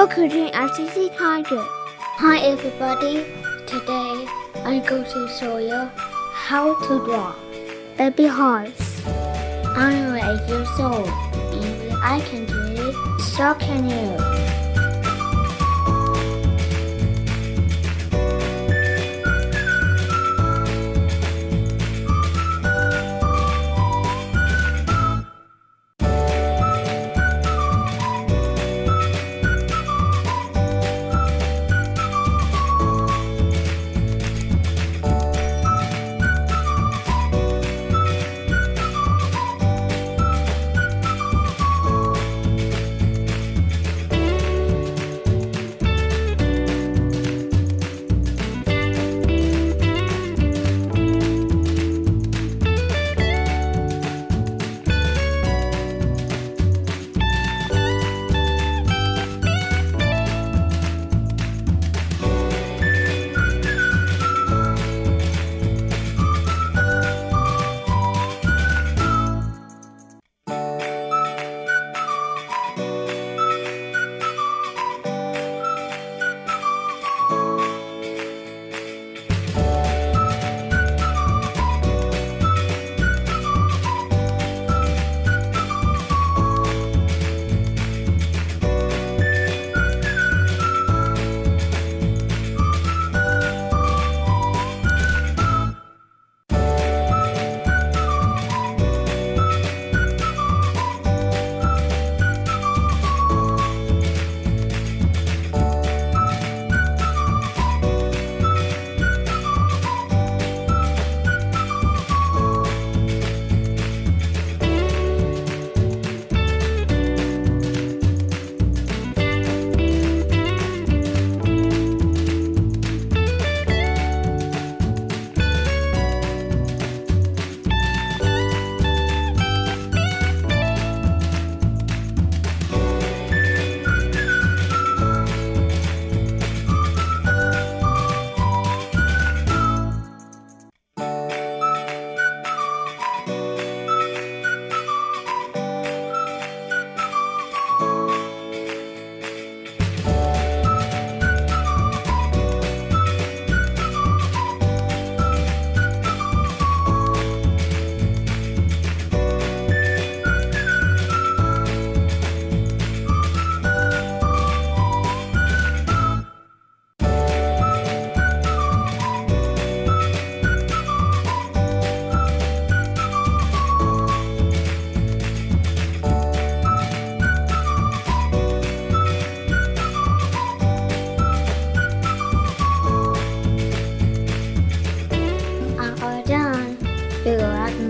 Welcome to Autistic Tiger. Hi everybody, today I'm going to show you how to draw Baby Hobbes. I'm 8 years old, and I can do it, so can you.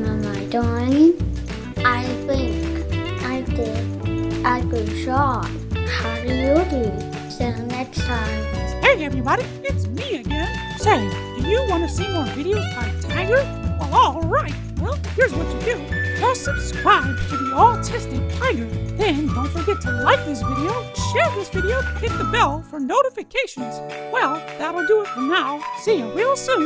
My drawing. I think I did a good job. How do you do? See you next time. Hey everybody, it's me again. Say, do you want to see more videos by Tiger? Well, alright. Well, here's what you do. Just subscribe to the Autistic Tiger. Then don't forget to like this video, share this video, hit the bell for notifications. Well, that'll do it for now. See you real soon.